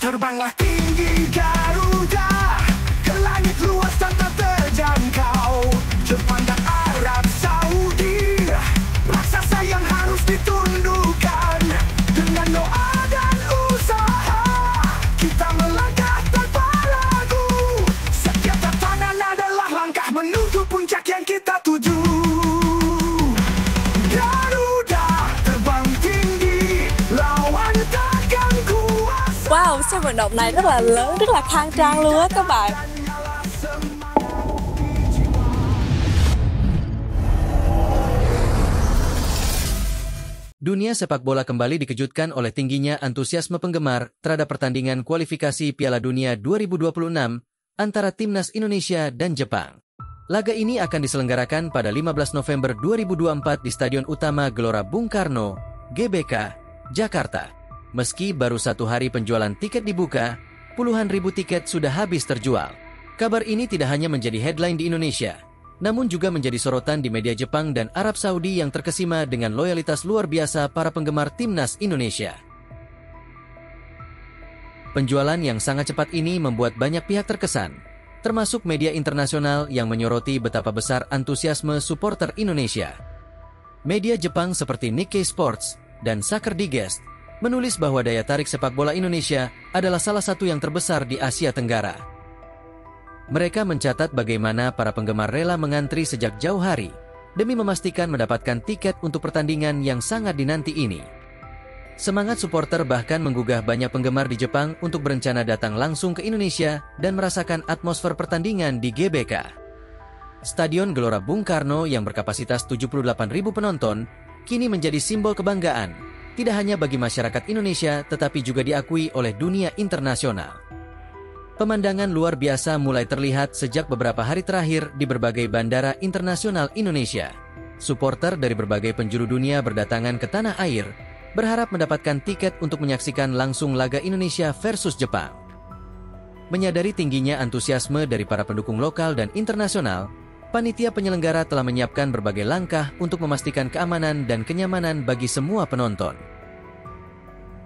Terbanglah tinggi Garuda, ke langit luas tanpa terjangkau. Jepang dan Arab Saudi, raksasa yang harus ditundukkan. Dengan doa dan usaha, kita melangkah tanpa ragu. Setiap tantangan adalah langkah menuju puncak yang kita tuju. Garuda terbang tinggi, lawan takkan kuasa. Wow, sân vận động này rất là lớn, rất là khang trang luôn á các bạn. Dunia sepak bola kembali dikejutkan oleh tingginya antusiasme penggemar terhadap pertandingan kualifikasi Piala Dunia 2026 antara Timnas Indonesia dan Jepang. Laga ini akan diselenggarakan pada 15 November 2024 di Stadion Utama Gelora Bung Karno, GBK, Jakarta. Meski baru 1 hari penjualan tiket dibuka, puluhan ribu tiket sudah habis terjual. Kabar ini tidak hanya menjadi headline di Indonesia, namun juga menjadi sorotan di media Jepang dan Arab Saudi yang terkesima dengan loyalitas luar biasa para penggemar Timnas Indonesia. Penjualan yang sangat cepat ini membuat banyak pihak terkesan, termasuk media internasional yang menyoroti betapa besar antusiasme supporter Indonesia. Media Jepang seperti Nikkei Sports dan Soccer Digest menulis bahwa daya tarik sepak bola Indonesia adalah salah satu yang terbesar di Asia Tenggara. Mereka mencatat bagaimana para penggemar rela mengantri sejak jauh hari demi memastikan mendapatkan tiket untuk pertandingan yang sangat dinanti ini. Semangat supporter bahkan menggugah banyak penggemar di Jepang untuk berencana datang langsung ke Indonesia dan merasakan atmosfer pertandingan di GBK. Stadion Gelora Bung Karno yang berkapasitas 78.000 penonton kini menjadi simbol kebanggaan, tidak hanya bagi masyarakat Indonesia tetapi juga diakui oleh dunia internasional. Pemandangan luar biasa mulai terlihat sejak beberapa hari terakhir di berbagai bandara internasional Indonesia. Supporter dari berbagai penjuru dunia berdatangan ke tanah air, berharap mendapatkan tiket untuk menyaksikan langsung laga Indonesia versus Jepang. Menyadari tingginya antusiasme dari para pendukung lokal dan internasional, panitia penyelenggara telah menyiapkan berbagai langkah untuk memastikan keamanan dan kenyamanan bagi semua penonton.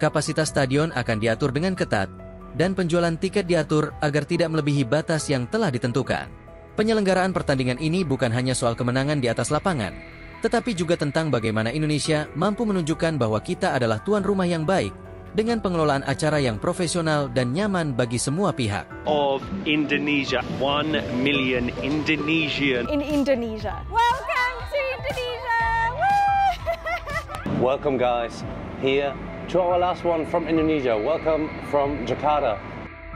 Kapasitas stadion akan diatur dengan ketat, dan penjualan tiket diatur agar tidak melebihi batas yang telah ditentukan. Penyelenggaraan pertandingan ini bukan hanya soal kemenangan di atas lapangan, tetapi juga tentang bagaimana Indonesia mampu menunjukkan bahwa kita adalah tuan rumah yang baik, dengan pengelolaan acara yang profesional dan nyaman bagi semua pihak. Of Indonesia, 1 million Indonesian. In Indonesia. Welcome to Indonesia! Woo! Welcome guys, here to our last one from Indonesia. Welcome from Jakarta.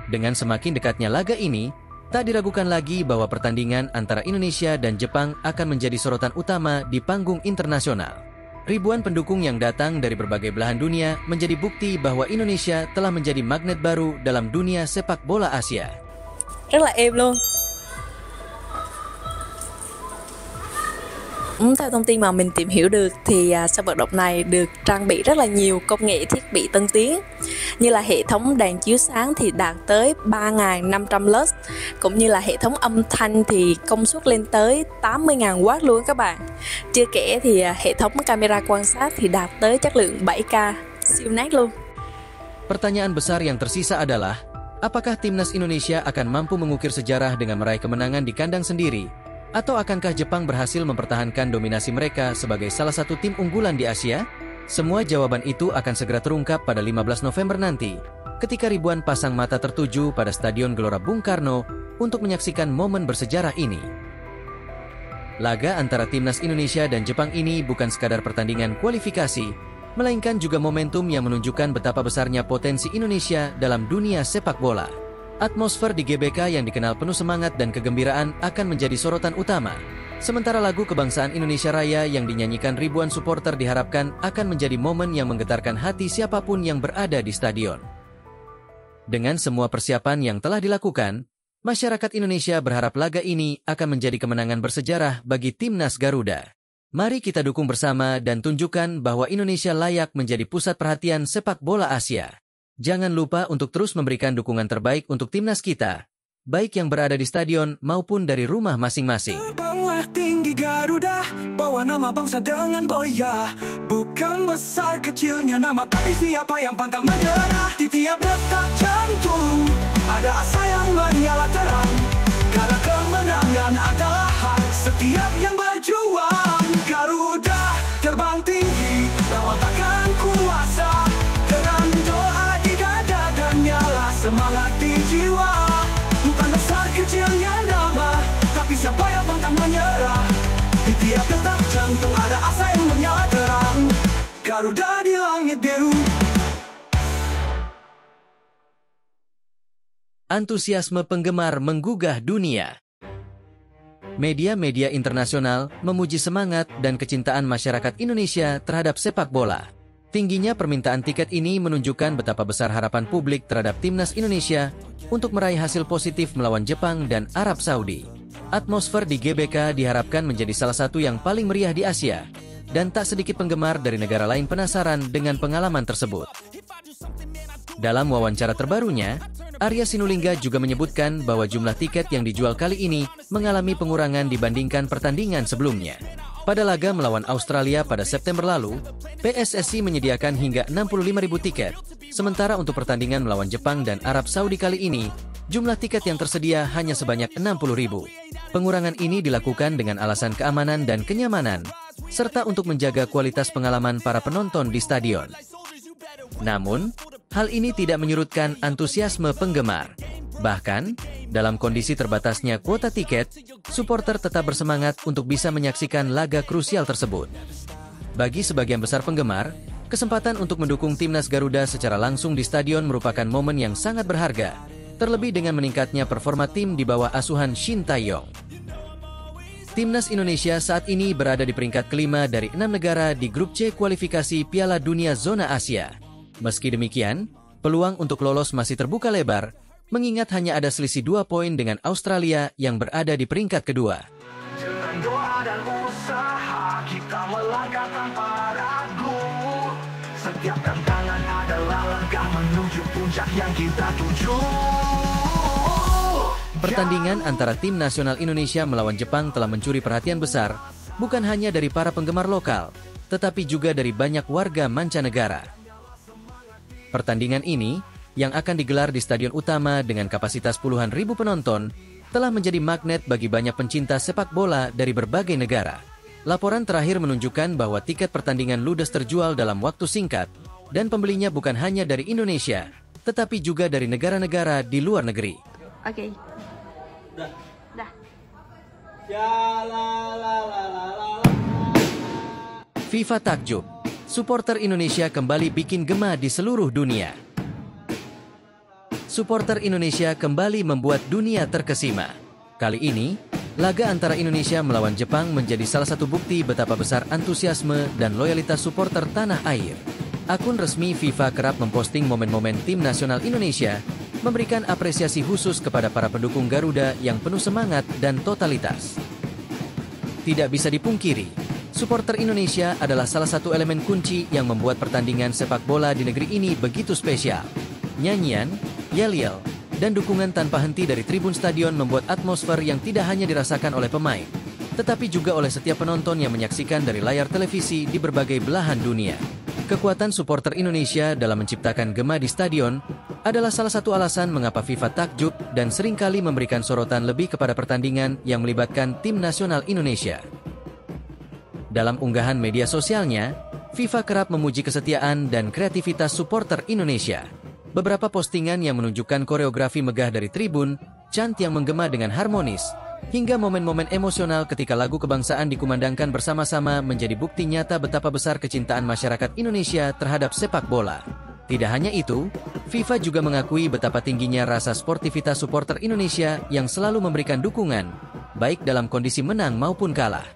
Dengan semakin dekatnya laga ini, tak diragukan lagi bahwa pertandingan antara Indonesia dan Jepang akan menjadi sorotan utama di panggung internasional. Ribuan pendukung yang datang dari berbagai belahan dunia menjadi bukti bahwa Indonesia telah menjadi magnet baru dalam dunia sepak bola Asia. Rất là êm luôn. Theo thông tin mà mình tìm hiểu được thì sân vận động này được trang bị rất là nhiều công nghệ thiết bị tân tiến, như là hệ thống đèn chiếu sáng thì đạt tới 3.500 lux, cũng như là hệ thống âm thanh thì công suất lên tới 80.000 W luôn các bạn. Chưa kể thì hệ thống camera quan sát thì đạt tới chất lượng 7K, siêu nét luôn. Pertanyaan besar yang tersisa adalah, apakah Timnas Indonesia akan mampu mengukir sejarah dengan meraih kemenangan di kandang sendiri? Atau akankah Jepang berhasil mempertahankan dominasi mereka sebagai salah satu tim unggulan di Asia? Semua jawaban itu akan segera terungkap pada 15 November nanti, ketika ribuan pasang mata tertuju pada Stadion Gelora Bung Karno untuk menyaksikan momen bersejarah ini. Laga antara Timnas Indonesia dan Jepang ini bukan sekadar pertandingan kualifikasi, melainkan juga momentum yang menunjukkan betapa besarnya potensi Indonesia dalam dunia sepak bola. Atmosfer di GBK yang dikenal penuh semangat dan kegembiraan akan menjadi sorotan utama. Sementara lagu Kebangsaan Indonesia Raya yang dinyanyikan ribuan supporter diharapkan akan menjadi momen yang menggetarkan hati siapapun yang berada di stadion. Dengan semua persiapan yang telah dilakukan, masyarakat Indonesia berharap laga ini akan menjadi kemenangan bersejarah bagi Timnas Garuda. Mari kita dukung bersama dan tunjukkan bahwa Indonesia layak menjadi pusat perhatian sepak bola Asia. Jangan lupa untuk terus memberikan dukungan terbaik untuk timnas kita, baik yang berada di stadion maupun dari rumah masing-masing. Terbanglah tinggi Garuda, bawa nama bangsa dengan boya. Bukan besar kecilnya nama, tapi siapa yang pantang menyerah. Di tiap detak jantung ada asa yang menyala terang, karena kemenangan adalah hak setiap yang berjuang. Garuda terbang tinggi, lawan takkan kuasa. Dengan doa di dada dan nyala semangat di jiwa. Bukan besar kecilnya nama, tapi siapa yang pantang menyerah. Di tiap detak jantung ada asa yang menyala terang, Garuda di langit biru. Antusiasme penggemar menggugah dunia. Media-media internasional memuji semangat dan kecintaan masyarakat Indonesia terhadap sepak bola. Tingginya permintaan tiket ini menunjukkan betapa besar harapan publik terhadap timnas Indonesia untuk meraih hasil positif melawan Jepang dan Arab Saudi. Atmosfer di GBK diharapkan menjadi salah satu yang paling meriah di Asia, dan tak sedikit penggemar dari negara lain penasaran dengan pengalaman tersebut. Dalam wawancara terbarunya, Arya Sinulinga juga menyebutkan bahwa jumlah tiket yang dijual kali ini mengalami pengurangan dibandingkan pertandingan sebelumnya. Pada laga melawan Australia pada September lalu, PSSI menyediakan hingga 65.000 tiket, sementara untuk pertandingan melawan Jepang dan Arab Saudi kali ini, jumlah tiket yang tersedia hanya sebanyak 60.000. Pengurangan ini dilakukan dengan alasan keamanan dan kenyamanan, serta untuk menjaga kualitas pengalaman para penonton di stadion. Namun, hal ini tidak menyurutkan antusiasme penggemar. Bahkan, dalam kondisi terbatasnya kuota tiket, supporter tetap bersemangat untuk bisa menyaksikan laga krusial tersebut. Bagi sebagian besar penggemar, kesempatan untuk mendukung timnas Garuda secara langsung di stadion merupakan momen yang sangat berharga, terlebih dengan meningkatnya performa tim di bawah asuhan Shin Tae-yong. Timnas Indonesia saat ini berada di peringkat kelima dari 6 negara di grup C kualifikasi Piala Dunia Zona Asia. Meski demikian, peluang untuk lolos masih terbuka lebar, mengingat hanya ada selisih 2 poin dengan Australia yang berada di peringkat kedua. Dengan doa dan usaha kita melangkah tanpa ragu. Setiap tantangan adalah langkah menuju puncak yang kita tuju. Pertandingan antara tim nasional Indonesia melawan Jepang telah mencuri perhatian besar, bukan hanya dari para penggemar lokal, tetapi juga dari banyak warga mancanegara. Pertandingan ini, yang akan digelar di stadion utama dengan kapasitas puluhan ribu penonton, telah menjadi magnet bagi banyak pencinta sepak bola dari berbagai negara. Laporan terakhir menunjukkan bahwa tiket pertandingan ludes terjual dalam waktu singkat, dan pembelinya bukan hanya dari Indonesia, tetapi juga dari negara-negara di luar negeri. Oke. Dah. FIFA takjub, supporter Indonesia kembali bikin gema di seluruh dunia. Supporter Indonesia kembali membuat dunia terkesima. Kali ini, laga antara Indonesia melawan Jepang menjadi salah satu bukti betapa besar antusiasme dan loyalitas supporter tanah air. Akun resmi FIFA kerap memposting momen-momen tim nasional Indonesia, memberikan apresiasi khusus kepada para pendukung Garuda yang penuh semangat dan totalitas. Tidak bisa dipungkiri, supporter Indonesia adalah salah satu elemen kunci yang membuat pertandingan sepak bola di negeri ini begitu spesial. Nyanyian, yel-yel, dan dukungan tanpa henti dari tribun stadion membuat atmosfer yang tidak hanya dirasakan oleh pemain, tetapi juga oleh setiap penonton yang menyaksikan dari layar televisi di berbagai belahan dunia. Kekuatan supporter Indonesia dalam menciptakan gema di stadion adalah salah satu alasan mengapa FIFA takjub dan seringkali memberikan sorotan lebih kepada pertandingan yang melibatkan tim nasional Indonesia. Dalam unggahan media sosialnya, FIFA kerap memuji kesetiaan dan kreativitas supporter Indonesia. Beberapa postingan yang menunjukkan koreografi megah dari tribun, chant yang menggema dengan harmonis, hingga momen-momen emosional ketika lagu kebangsaan dikumandangkan bersama-sama menjadi bukti nyata betapa besar kecintaan masyarakat Indonesia terhadap sepak bola. Tidak hanya itu, FIFA juga mengakui betapa tingginya rasa sportivitas supporter Indonesia yang selalu memberikan dukungan, baik dalam kondisi menang maupun kalah.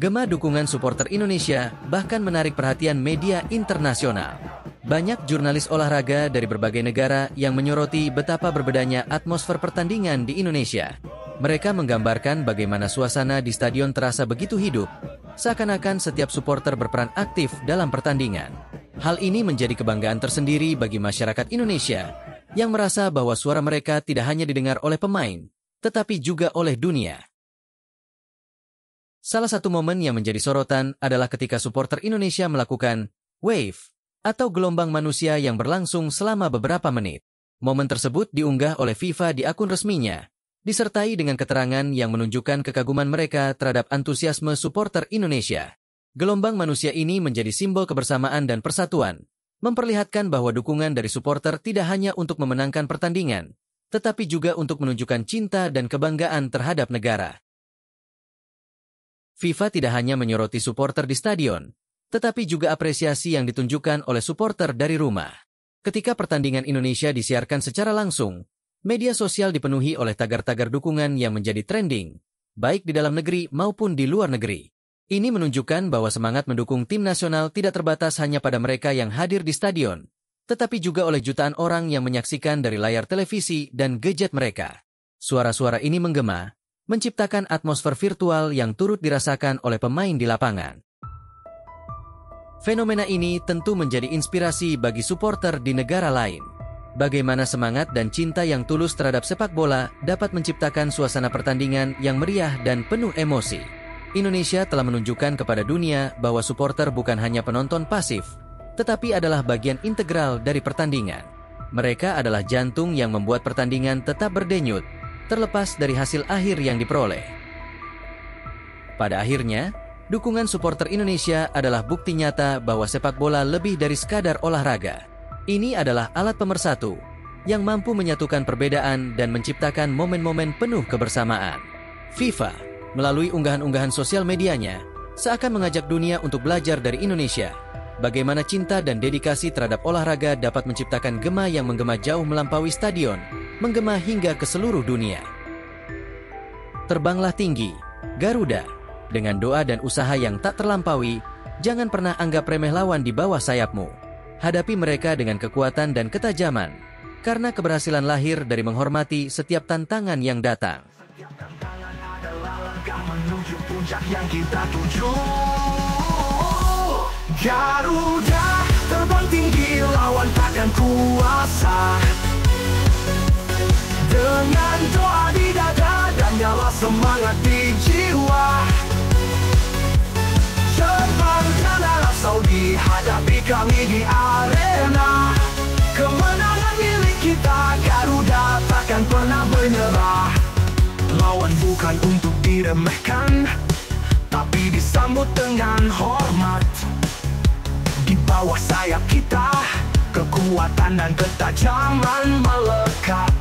Gema dukungan supporter Indonesia bahkan menarik perhatian media internasional. Banyak jurnalis olahraga dari berbagai negara yang menyoroti betapa berbedanya atmosfer pertandingan di Indonesia. Mereka menggambarkan bagaimana suasana di stadion terasa begitu hidup, seakan-akan setiap supporter berperan aktif dalam pertandingan. Hal ini menjadi kebanggaan tersendiri bagi masyarakat Indonesia, yang merasa bahwa suara mereka tidak hanya didengar oleh pemain, tetapi juga oleh dunia. Salah satu momen yang menjadi sorotan adalah ketika supporter Indonesia melakukan wave atau gelombang manusia yang berlangsung selama beberapa menit. Momen tersebut diunggah oleh FIFA di akun resminya, disertai dengan keterangan yang menunjukkan kekaguman mereka terhadap antusiasme supporter Indonesia. Gelombang manusia ini menjadi simbol kebersamaan dan persatuan, memperlihatkan bahwa dukungan dari supporter tidak hanya untuk memenangkan pertandingan, tetapi juga untuk menunjukkan cinta dan kebanggaan terhadap negara. FIFA tidak hanya menyoroti supporter di stadion, tetapi juga apresiasi yang ditunjukkan oleh supporter dari rumah. Ketika pertandingan Indonesia disiarkan secara langsung, media sosial dipenuhi oleh tagar-tagar dukungan yang menjadi trending, baik di dalam negeri maupun di luar negeri. Ini menunjukkan bahwa semangat mendukung tim nasional tidak terbatas hanya pada mereka yang hadir di stadion, tetapi juga oleh jutaan orang yang menyaksikan dari layar televisi dan gadget mereka. Suara-suara ini menggema, menciptakan atmosfer virtual yang turut dirasakan oleh pemain di lapangan. Fenomena ini tentu menjadi inspirasi bagi supporter di negara lain. Bagaimana semangat dan cinta yang tulus terhadap sepak bola dapat menciptakan suasana pertandingan yang meriah dan penuh emosi. Indonesia telah menunjukkan kepada dunia bahwa supporter bukan hanya penonton pasif, tetapi adalah bagian integral dari pertandingan. Mereka adalah jantung yang membuat pertandingan tetap berdenyut, terlepas dari hasil akhir yang diperoleh. Pada akhirnya, dukungan supporter Indonesia adalah bukti nyata bahwa sepak bola lebih dari sekadar olahraga. Ini adalah alat pemersatu yang mampu menyatukan perbedaan dan menciptakan momen-momen penuh kebersamaan. FIFA, melalui unggahan-unggahan sosial medianya, seakan mengajak dunia untuk belajar dari Indonesia, bagaimana cinta dan dedikasi terhadap olahraga dapat menciptakan gema yang menggema jauh melampaui stadion, menggema hingga ke seluruh dunia. Terbanglah tinggi, Garuda. Dengan doa dan usaha yang tak terlampaui, jangan pernah anggap remeh lawan di bawah sayapmu. Hadapi mereka dengan kekuatan dan ketajaman, karena keberhasilan lahir dari menghormati setiap tantangan yang datang. Setiap tantangan adalah langkah menuju puncak yang kita tuju. Garuda terbang tinggi, lawan takkan kuasa. Dengan doa di dada dan nyala semangat di jiwa, Jepang Saudi hadapi kami di arena. Kemenangan milik kita, Garuda takkan pernah menyerah. Lawan bukan untuk diremehkan, tapi disambut dengan hormat. Di bawah sayap kita, kekuatan dan ketajaman melekat.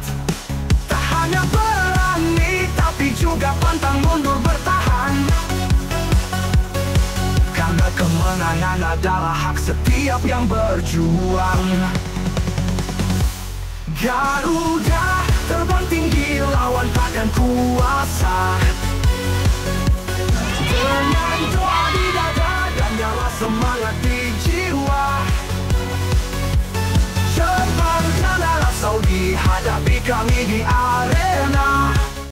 Tak hanya berani, tapi juga pantang mundur bertahan. Karena kemenangan adalah hak setiap yang berjuang. Garuda terbang tinggi, lawan takkan kuasa. Dengan doa di dada dan nyala semangat di jiwa, Jepang Saudi hadapi